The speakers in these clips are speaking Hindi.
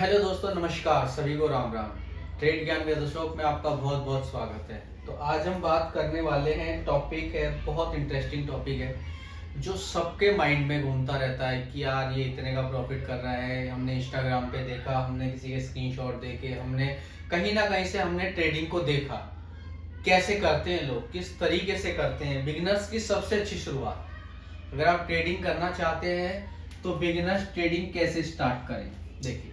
हेलो दोस्तों, नमस्कार सभी को राम राम। ट्रेड ज्ञान वेद श्लोक में आपका बहुत बहुत स्वागत है। तो आज हम बात करने वाले हैं, टॉपिक है बहुत इंटरेस्टिंग टॉपिक है जो सबके माइंड में घूमता रहता है कि यार ये इतने का प्रॉफिट कर रहा है। हमने इंस्टाग्राम पे देखा, हमने किसी के स्क्रीनशॉट देखे, हमने कहीं ना कहीं से हमने ट्रेडिंग को देखा कैसे करते हैं लोग, किस तरीके से करते हैं। बिगिनर्स की सबसे अच्छी शुरुआत, अगर आप ट्रेडिंग करना चाहते हैं तो बिगिनर्स ट्रेडिंग कैसे स्टार्ट करें। देखिए,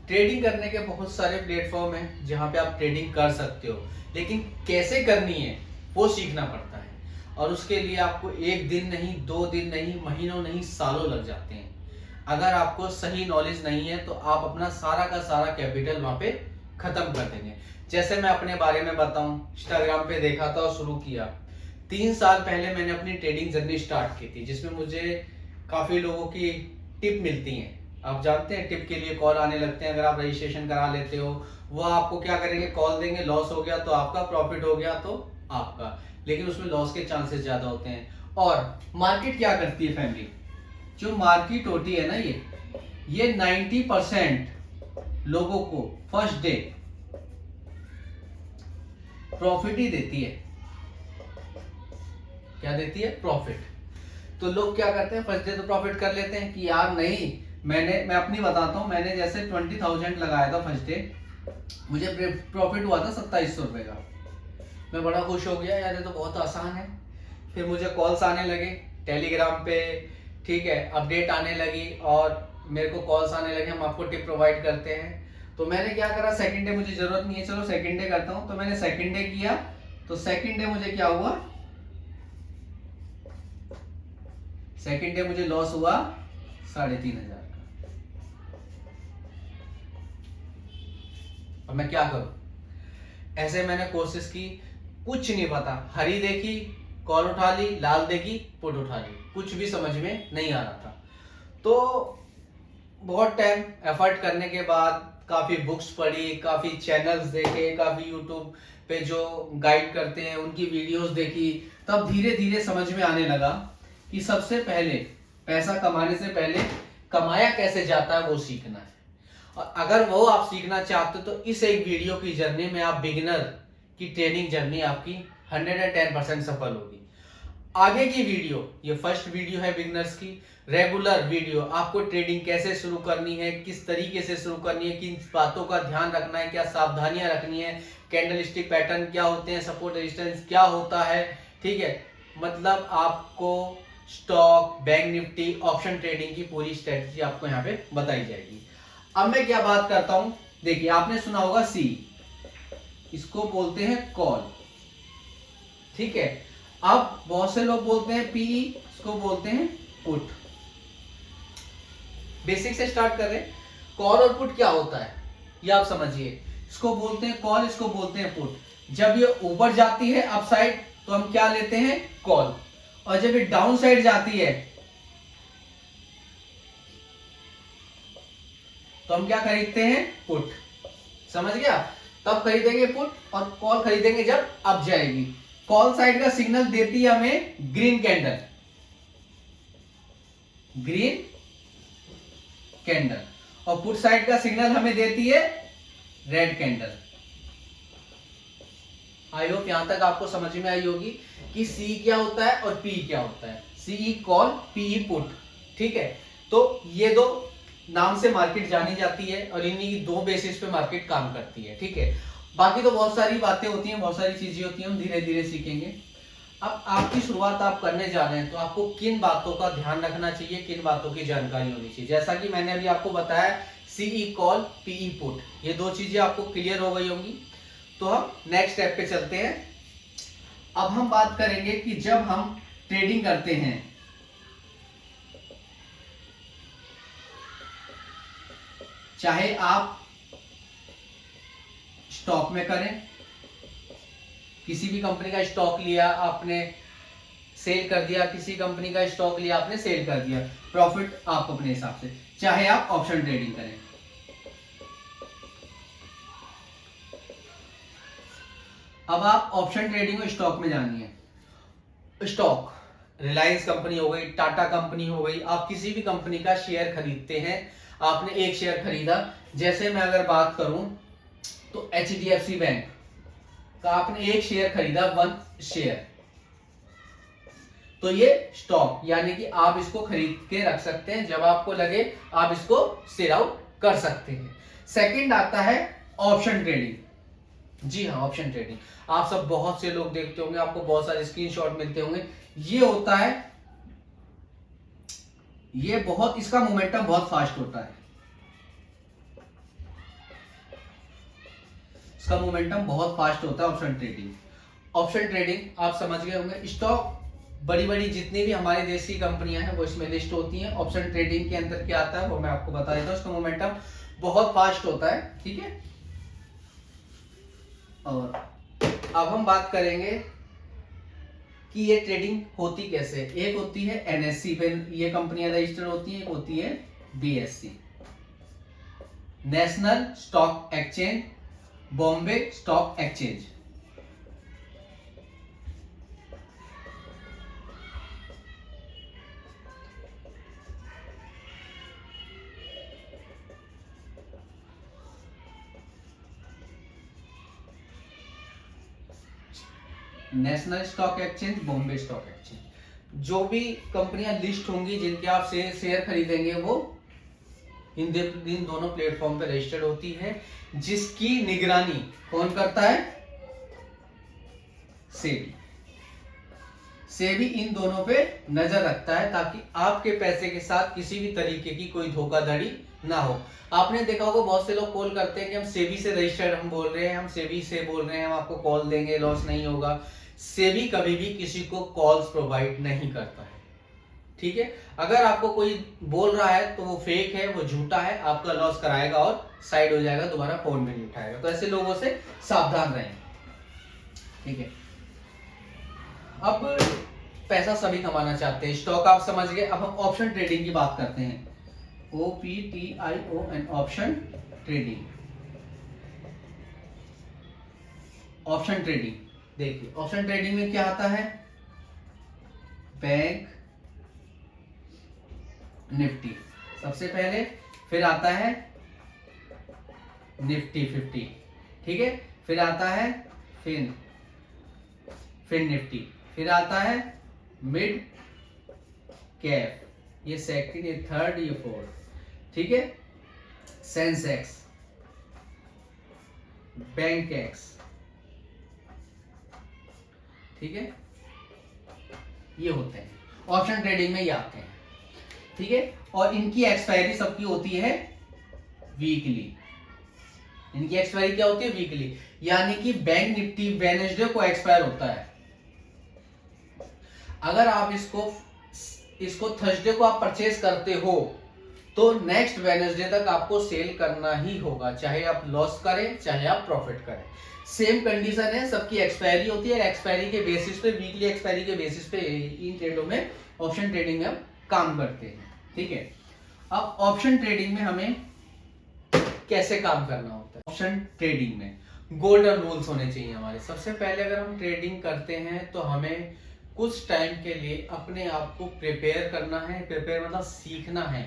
ट्रेडिंग करने के बहुत सारे प्लेटफॉर्म हैं जहां पे आप ट्रेडिंग कर सकते हो, लेकिन कैसे करनी है वो सीखना पड़ता है। और उसके लिए आपको एक दिन नहीं, 2 दिन नहीं, महीनों नहीं, सालों लग जाते हैं। अगर आपको सही नॉलेज नहीं है तो आप अपना सारा का सारा कैपिटल वहां पे खत्म कर देंगे। जैसे मैं अपने बारे में बताऊं, इंस्टाग्राम पे देखा था और शुरू किया। 3 साल पहले मैंने अपनी ट्रेडिंग जर्नी स्टार्ट की थी, जिसमें मुझे काफी लोगों की टिप मिलती हैं। आप जानते हैं, टिप के लिए कॉल आने लगते हैं। अगर आप रजिस्ट्रेशन करा लेते हो, वो आपको क्या करेंगे, कॉल देंगे। लॉस हो गया तो आपका, प्रॉफिट हो गया तो आपका, लेकिन उसमें लॉस के चांसेस ज्यादा होते हैं। और मार्केट क्या करती है फैमिली, जो मार्केट होती है ना, ये 90% लोगों को फर्स्ट डे प्रॉफिट ही देती है। क्या देती है? प्रॉफिट। तो लोग क्या करते हैं, फर्स्ट डे तो प्रॉफिट कर लेते हैं कि यार नहीं, मैं अपनी बताता हूँ। मैंने जैसे 20,000 लगाया था फर्स्ट डे, मुझे प्रॉफिट हुआ था 2700 रुपए का। मैं बड़ा खुश हो गया, यार ये तो बहुत आसान है। फिर मुझे कॉल्स आने लगे टेलीग्राम पे, ठीक है, अपडेट आने लगी और मेरे को कॉल्स आने लगे, हम आपको टिप प्रोवाइड करते हैं। तो मैंने क्या करा, सेकंड डे मुझे जरूरत नहीं है, चलो सेकंड डे करता हूँ। तो मैंने सेकंड डे किया, तो सेकंड डे मुझे क्या हुआ, सेकंड डे मुझे लॉस हुआ 3,500 का। और मैं क्या करूं, ऐसे मैंने कोशिश की, कुछ नहीं पता। हरी देखी, कॉल उठा ली, लाल देखी, पुट उठा ली, कुछ भी समझ में नहीं आ रहा था। तो बहुत टाइम एफर्ट करने के बाद काफी बुक्स पढ़ी, काफी चैनल्स देखे, काफी यूट्यूब पे जो गाइड करते हैं उनकी वीडियोस देखी, तब धीरे धीरे समझ में आने लगा कि सबसे पहले पैसा कमाने से पहले कमाया कैसे जाता है वो सीखना है। और अगर वो आप सीखना चाहते हो तो इस एक वीडियो की जर्नी में आप बिगिनर की ट्रेनिंग जर्नी आपकी 110% सफल होगी। आगे की वीडियो, ये फर्स्ट वीडियो है बिगिनर्स की, रेगुलर वीडियो, आपको ट्रेडिंग कैसे शुरू करनी है, किस तरीके से शुरू करनी है, किन बातों का ध्यान रखना है, क्या सावधानियां रखनी है, कैंडल स्टिक पैटर्न क्या होते हैं, सपोर्ट रेजिस्टेंस क्या होता है, ठीक है। मतलब आपको stock, bank Nifty, option trading की पूरी स्ट्रेटजी आपको यहाँ पे बताई जाएगी। अब मैं क्या बात करता हूं, देखिए आपने सुना होगा सी, इसको बोलते हैं कॉल, ठीक है। अब बहुत से लोग बोलते हैं पीई, इसको बोलते हैं पुट। बेसिक से स्टार्ट कर रहे हैं। कॉल और पुट क्या होता है ये आप समझिए। इसको बोलते हैं कॉल, इसको बोलते हैं पुट। जब ये ऊपर जाती है अप साइड तो हम क्या लेते हैं, कॉल। और जब ये डाउन साइड जाती है तो हम क्या खरीदते हैं, पुट। समझ गया? तब खरीदेंगे पुट, और कॉल खरीदेंगे जब अप जाएगी। कॉल साइड का सिग्नल देती है हमें ग्रीन कैंडल, ग्रीन कैंडल, और पुट साइड का सिग्नल हमें देती है रेड कैंडल। आई होप यहां तक आपको समझ में आई होगी कि सी क्या होता है और पी क्या होता है। सी कॉल, पी पुट, ठीक है। तो ये दो नाम से मार्केट जानी जाती है और इन्हीं दो बेसिस पे मार्केट काम करती है, ठीक है। बाकी तो बहुत सारी बातें होती हैं, बहुत सारी चीजें होती हैं, हम धीरे धीरे सीखेंगे। अब आपकी शुरुआत आप करने जा रहे हैं तो आपको किन बातों का ध्यान रखना चाहिए, किन बातों की जानकारी होनी चाहिए। जैसा कि मैंने अभी आपको बताया, सीई कॉल, पीई पुट, ये दो चीजें आपको क्लियर हो गई होंगी। तो हम नेक्स्ट स्टेप पे चलते हैं। अब हम बात करेंगे कि जब हम ट्रेडिंग करते हैं, चाहे आप स्टॉक में करें, किसी भी कंपनी का स्टॉक लिया आपने, सेल कर दिया, किसी कंपनी का स्टॉक लिया आपने, सेल कर दिया, प्रॉफिट आपको अपने हिसाब से, चाहे आप ऑप्शन ट्रेडिंग करें। अब आप ऑप्शन ट्रेडिंग को स्टॉक में जानिए। स्टॉक, रिलायंस कंपनी हो गई, टाटा कंपनी हो गई, आप किसी भी कंपनी का शेयर खरीदते हैं, आपने एक शेयर खरीदा, जैसे मैं अगर बात करूं तो HDFC बैंक का आपने एक शेयर खरीदा, 1 शेयर, तो ये स्टॉक यानी कि आप इसको खरीद के रख सकते हैं, जब आपको लगे आप इसको सेल आउट कर सकते हैं। सेकंड आता है ऑप्शन ट्रेडिंग। जी हाँ, ऑप्शन ट्रेडिंग आप सब बहुत से लोग देखते होंगे, आपको बहुत सारे स्क्रीनशॉट मिलते होंगे। ये होता है, ये बहुत, इसका मोमेंटम बहुत फास्ट होता है, इसका मोमेंटम बहुत फास्ट होता है ऑप्शन ट्रेडिंग। ऑप्शन ट्रेडिंग आप समझ गए होंगे, स्टॉक बड़ी बड़ी जितनी भी हमारे देश की कंपनियां हैं वो इसमें लिस्ट होती हैं। ऑप्शन ट्रेडिंग के अंदर क्या आता है वो मैं आपको बता देता हूँ, इसका मोमेंटम बहुत फास्ट होता है, ठीक है। और अब हम बात करेंगे कि ये ट्रेडिंग होती कैसे। एक होती है NSE पे ये कंपनियां रजिस्टर्ड होती हैं, एक होती है BSE, national stock exchange, Bombay stock exchange. National stock exchange, Bombay stock exchange, जो भी कंपनियां लिस्ट होंगी जिनके आप शेयर खरीदेंगे वो इन दोनों प्लेटफॉर्म पे रजिस्टर्ड होती है, जिसकी निगरानी कौन करता है? सेबी। सेबी इन दोनों पे नजर रखता है ताकि आपके पैसे के साथ किसी भी तरीके की कोई धोखाधड़ी ना हो। आपने देखा होगा बहुत से लोग कॉल करते हैं कि हम सेबी से रजिस्टर्ड हम बोल रहे हैं, हम सेबी से बोल रहे हैं, हम आपको कॉल देंगे, लॉस नहीं होगा। सेबी कभी भी किसी को कॉल्स प्रोवाइड नहीं करता है, ठीक है। अगर आपको कोई बोल रहा है तो वो फेक है, वो झूठा है, आपका लॉस कराएगा और साइड हो जाएगा, दोबारा फोन भी नहीं उठाएगा। तो ऐसे लोगों से सावधान रहें, ठीक है। अब पैसा सभी कमाना चाहते हैं, स्टॉक आप समझ गए। अब हम ऑप्शन ट्रेडिंग की बात करते हैं, OPTION, option trading. Option trading देखिए, ऑप्शन ट्रेडिंग में क्या आता है? बैंक निफ्टी सबसे पहले, फिर आता है निफ्टी 50, ठीक है, फिर आता है फिन निफ्टी, फिर आता है मिड कैप, ये सेकंड, ये थर्ड, ये फोर्थ, ठीक है। सेंसेक्स, बैंक एक्स, ठीक है, ये होते हैं ऑप्शन ट्रेडिंग में, ये आते हैं, ठीक है। और इनकी एक्सपायरी सबकी होती है वीकली। इनकी एक्सपायरी क्या होती है? वीकली, यानी कि बैंक निफ्टी वेडनेसडे को एक्सपायर होता है। अगर आप इसको थर्सडे को आप परचेज करते हो तो नेक्स्ट वेडनेसडे तक आपको सेल करना ही होगा, चाहे आप लॉस करें चाहे आप प्रॉफिट करें। सेम कंडीशन है, सबकी एक्सपायरी होती है, एक्सपायरी के बेसिस पे, वीकली एक्सपायरी के बेसिस पे इन ट्रेडों में, ऑप्शन ट्रेडिंग में हम काम करते हैं, ठीक है। अब ऑप्शन ट्रेडिंग में हमें कैसे काम करना होता है? ऑप्शन ट्रेडिंग में गोल्डन रूल्स होने चाहिए हमारे। सबसे पहले अगर हम ट्रेडिंग करते हैं तो हमें कुछ टाइम के लिए अपने आप को प्रिपेयर करना है। प्रिपेयर मतलब सीखना है।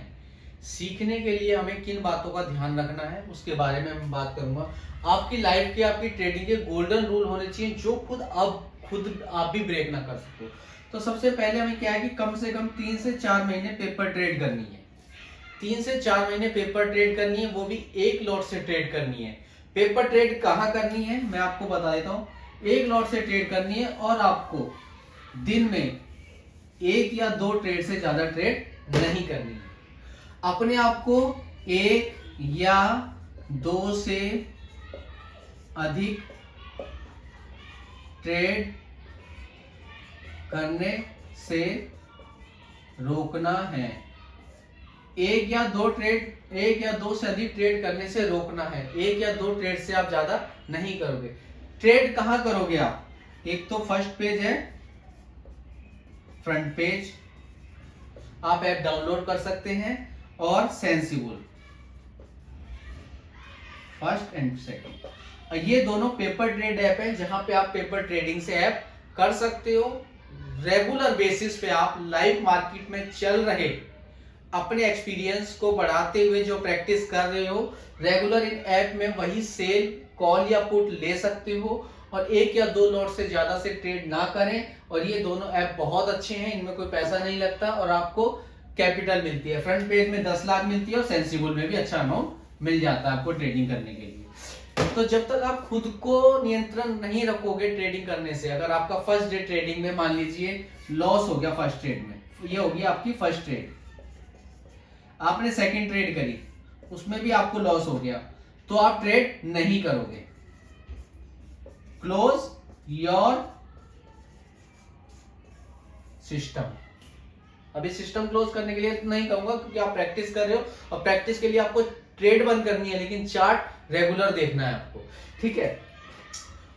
सीखने के लिए हमें किन बातों का ध्यान रखना है उसके बारे में मैं बात करूंगा। आपकी लाइफ के, आपकी ट्रेडिंग के गोल्डन रूल होने चाहिए जो खुद आप भी ब्रेक ना कर सको। तो सबसे पहले हमें क्या है कि कम से कम 3 से 4 महीने पेपर ट्रेड करनी है। 3 से 4 महीने पेपर ट्रेड करनी है, वो भी एक लॉट से ट्रेड करनी है। पेपर ट्रेड कहाँ करनी है मैं आपको बता देता हूँ। एक लॉट से ट्रेड करनी है और आपको दिन में 1 या 2 ट्रेड से ज्यादा ट्रेड नहीं करनी है। अपने आप को 1 या 2 से अधिक ट्रेड करने से रोकना है। 1 या 2 से अधिक ट्रेड करने से रोकना है। 1 या 2 ट्रेड से आप ज्यादा नहीं करोगे। ट्रेड कहां करोगे आप? एक तो फर्स्ट पेज है, फ्रंट पेज, आप ऐप डाउनलोड कर सकते हैं, और सेंसिबल, फर्स्ट एंड सेकंड, ये दोनों पेपर ट्रेड ऐप है जहां पे आप पेपर ट्रेडिंग से ऐप कर सकते हो। रेगुलर बेसिस पे आप लाइव मार्केट में चल रहे अपने एक्सपीरियंस को बढ़ाते हुए जो प्रैक्टिस कर रहे हो रेगुलर इन ऐप में वही सेल कॉल या पुट ले सकते हो, और एक या दो लॉट से ज्यादा से ट्रेड ना करें। और ये दोनों ऐप बहुत अच्छे हैं, इनमें कोई पैसा नहीं लगता और आपको कैपिटल मिलती है। फ्रंट पेज में 10 लाख मिलती है और सेंसिबल में भी अच्छा अमाउंट मिल जाता है आपको ट्रेडिंग करने के लिए। तो जब तक आप खुद को नियंत्रण नहीं रखोगे ट्रेडिंग करने से, अगर आपका फर्स्ट डे ट्रेडिंग में मान लीजिए लॉस हो गया फर्स्ट ट्रेड में, ये होगी आपकी फर्स्ट ट्रेड, आपने सेकंड ट्रेड करी उसमें भी आपको लॉस हो गया, तो आप ट्रेड नहीं करोगे। Close your system. अभी सिस्टम क्लोज करने के लिए नहीं कहूंगा क्योंकि आप प्रैक्टिस कर रहे हो, और प्रैक्टिस के लिए आपको ट्रेड बंद करनी है, लेकिन चार्ट रेगुलर देखना है आपको, ठीक है।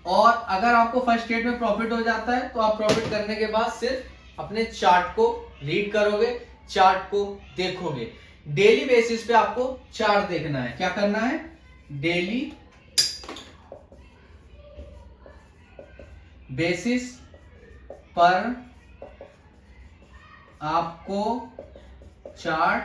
और अगर आपको फर्स्ट ट्रेड में प्रॉफिट हो जाता है तो आप प्रॉफिट करने के बाद सिर्फ अपने चार्ट को रीड करोगे, चार्ट को देखोगे। डेली बेसिस पे आपको चार्ट देखना है। क्या करना है? डेली बेसिस पर आपको चार्ट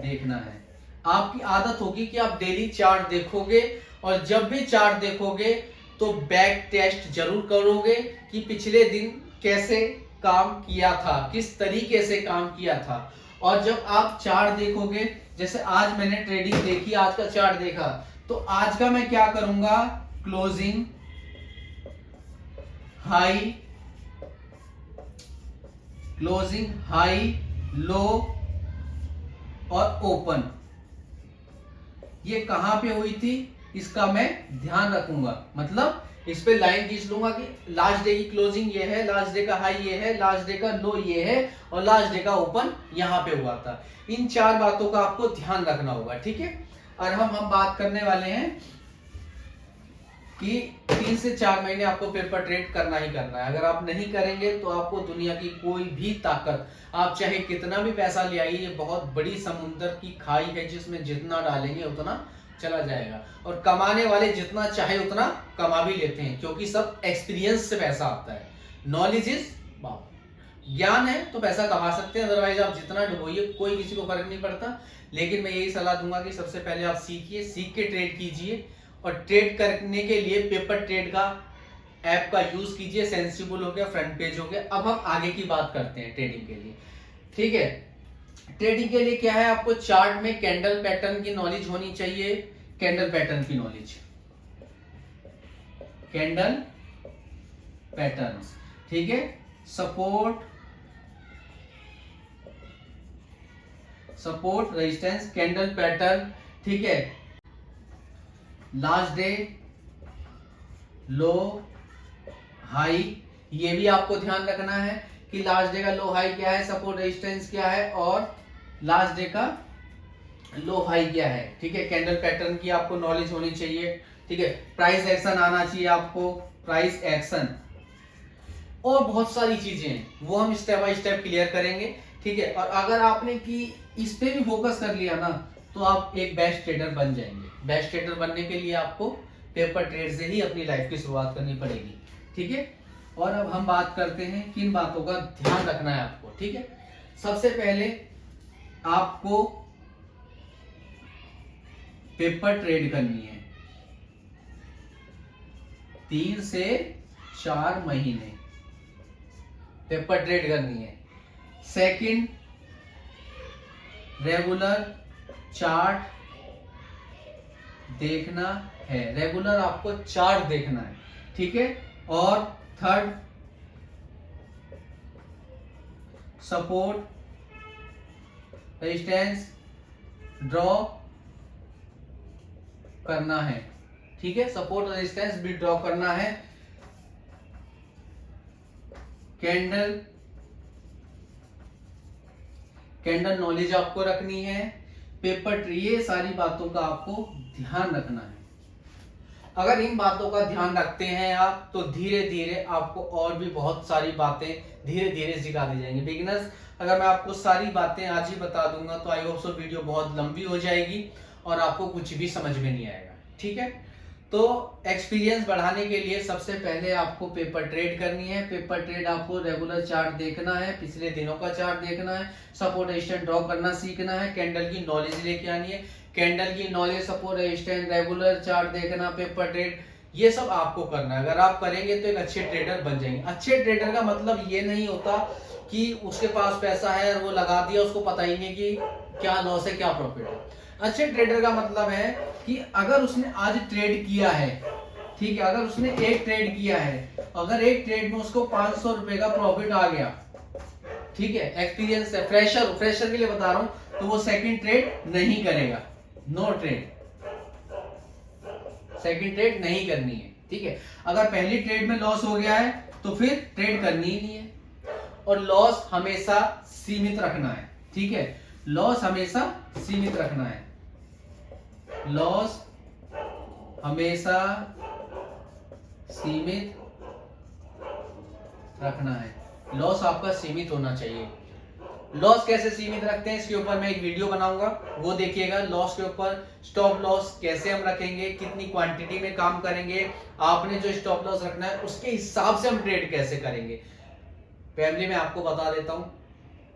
देखना है। आपकी आदत होगी कि आप डेली चार्ट देखोगे, और जब भी चार्ट देखोगे तो बैक टेस्ट जरूर करोगे कि पिछले दिन कैसे काम किया था, किस तरीके से काम किया था। और जब आप चार्ट देखोगे, जैसे आज मैंने ट्रेडिंग देखी, आज का चार्ट देखा, तो आज का मैं क्या करूंगा? क्लोजिंग हाई, क्लोजिंग हाई, लो और ओपन, ये कहां पे हुई थी इसका मैं ध्यान रखूंगा। मतलब इस पे लाइन खींच लूंगा कि लास्ट डे की क्लोजिंग ये है, लास्ट डे का हाई ये है, लास्ट डे का लो ये है, और लास्ट डे का ओपन यहां पे हुआ था। इन चार बातों का आपको ध्यान रखना होगा, ठीक है। और हम बात करने वाले हैं कि 3 से 4 महीने आपको पेपर ट्रेड करना ही करना है। अगर आप नहीं करेंगे तो आपको दुनिया की कोई भी ताकत, आप चाहे कितना भी पैसा ले आइए, ये बहुत बड़ी समुद्र की खाई है जिसमें जितना डालेंगे उतना चला जाएगा। और कमाने वाले जितना चाहे उतना कमा भी लेते हैं, क्योंकि सब एक्सपीरियंस से पैसा आता है। Knowledge is power. ज्ञान है तो पैसा कमा सकते हैं, अदरवाइज आप जितना डुबोइए कोई किसी को फर्क नहीं पड़ता। लेकिन मैं यही सलाह दूंगा कि सबसे पहले आप सीखिए, सीख के ट्रेड कीजिए, और ट्रेड करने के लिए पेपर ट्रेड का ऐप का यूज कीजिए। सेंसिबल हो गया, फ्रंट पेज हो गया। अब हम आगे की बात करते हैं ट्रेडिंग के लिए, ठीक है। ट्रेडिंग के लिए क्या है, आपको चार्ट में कैंडल पैटर्न की नॉलेज होनी चाहिए। कैंडल पैटर्न की नॉलेज, कैंडल पैटर्न्स, ठीक है। Support, support resistance, candle pattern, ठीक है। लास्ट डे, लो, हाई, ये भी आपको ध्यान रखना है कि लास्ट डे का लो हाई क्या है, सपोर्ट रेजिस्टेंस क्या है, और लास्ट डे का लो हाई क्या है, ठीक है। कैंडल पैटर्न की आपको नॉलेज होनी चाहिए, ठीक है। प्राइस एक्शन आना चाहिए आपको, प्राइस एक्शन, और बहुत सारी चीजें हैं वो हम स्टेप बाय स्टेप क्लियर करेंगे, ठीक है। और अगर आपने कि इस पे भी फोकस कर लिया ना तो आप एक बेस्ट ट्रेडर बन जाएंगे। बेस्ट ट्रेडर बनने के लिए आपको पेपर ट्रेड से ही अपनी लाइफ की शुरुआत करनी पड़ेगी, ठीक है। और अब हम बात करते हैं किन बातों का ध्यान रखना है आपको, ठीक है। सबसे पहले आपको पेपर ट्रेड करनी है 3 से 4 महीने पेपर ट्रेड करनी है। सेकंड, रेगुलर चार्ट देखना है, रेगुलर आपको चार्ट देखना है, ठीक है। और थर्ड, सपोर्ट रेजिस्टेंस ड्रॉ करना है, ठीक है। सपोर्ट रेजिस्टेंस भी ड्रॉ करना है। कैंडल, कैंडल नॉलेज आपको रखनी है। पेपर, ये सारी बातों का आपको ध्यान रखना है। अगर इन बातों का ध्यान रखते हैं आप तो धीरे धीरे आपको और भी बहुत सारी बातें धीरे धीरे सिखा दी जाएंगी। बिगिनर्स, अगर मैं आपको सारी बातें आज ही बता दूंगा तो आई होप सो वीडियो बहुत लंबी हो जाएगी और आपको कुछ भी समझ में नहीं आएगा, ठीक है। तो एक्सपीरियंस बढ़ाने के लिए सबसे पहले आपको पेपर ट्रेड करनी है। पेपर ट्रेड आपको रेगुलर चार्ट देखना है, पिछले दिनों का चार्ट देखना है, सपोर्ट रेजिस्टेंस ड्रॉ करना सीखना है, कैंडल की नॉलेज लेके आनी है, कैंडल की knowledge, support resistance, regular chart देखना, पेपर ट्रेड, ये सब आपको करना है। अगर आप करेंगे तो एक अच्छे ट्रेडर बन जाएंगे। अच्छे ट्रेडर का मतलब ये नहीं होता कि उसके पास पैसा है और वो लगा दिया, उसको पता ही नहीं कि क्या लॉस है क्या प्रॉफिट है। अच्छे ट्रेडर का मतलब है कि अगर उसने आज ट्रेड किया है, ठीक है, अगर उसने एक ट्रेड किया है, अगर एक ट्रेड में उसको 500 रुपए का प्रॉफिट आ गया, ठीक है, एक्सपीरियंस है, फ्रेशर के लिए बता रहा हूं, तो वो सेकंड ट्रेड नहीं करेगा। नो ट्रेड, सेकंड ट्रेड नहीं करनी है, ठीक है। अगर पहली ट्रेड में लॉस हो गया है तो फिर ट्रेड करनी ही नहीं है। और लॉस हमेशा सीमित रखना है, ठीक है, लॉस हमेशा सीमित रखना है, लॉस हमेशा सीमित रखना है, लॉस आपका सीमित होना चाहिए। लॉस कैसे सीमित रखते हैं इसके ऊपर मैं एक वीडियो बनाऊंगा, वो देखिएगा। लॉस के ऊपर स्टॉप लॉस कैसे हम रखेंगे, कितनी क्वांटिटी में काम करेंगे, आपने जो स्टॉप लॉस रखना है उसके हिसाब से हम ट्रेड कैसे करेंगे। पहले मैं आपको बता देता हूं,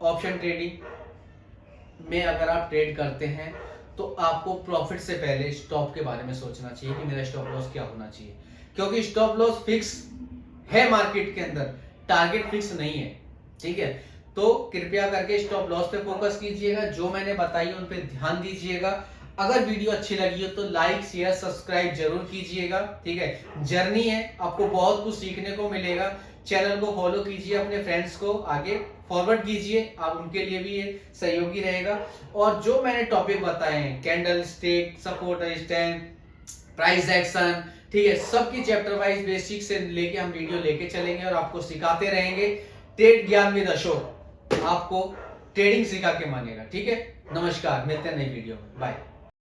ऑप्शन ट्रेडिंग में अगर आप ट्रेड करते हैं तो आपको प्रॉफिट से पहले स्टॉप के बारे में सोचना चाहिए कि मेरा स्टॉप लॉस क्या होना चाहिए, क्योंकि स्टॉप लॉस फिक्स है मार्केट के अंदर, टारगेट फिक्स नहीं है, ठीक है। तो कृपया करके स्टॉप लॉस पे फोकस कीजिएगा, जो मैंने बताई उन पे ध्यान दीजिएगा। अगर वीडियो अच्छी लगी हो तो लाइक शेयर सब्सक्राइब जरूर कीजिएगा, ठीक है। जर्नी है, आपको बहुत कुछ सीखने को मिलेगा। चैनल को फॉलो कीजिए, अपने फ्रेंड्स को आगे फॉरवर्ड कीजिए, आप उनके लिए भी ये सहयोगी रहेगा। और जो मैंने टॉपिक बताए हैं, candle stick, support resistance, price action, ठीक है, सबकी चैप्टर वाइज बेसिक से लेके हम वीडियो लेके चलेंगे और आपको सिखाते रहेंगे। ट्रेड ज्ञान विद अशोक आपको ट्रेडिंग सिखा के मानेगा, ठीक है। नमस्कार, मिलते हैं नई वीडियो में, बाय।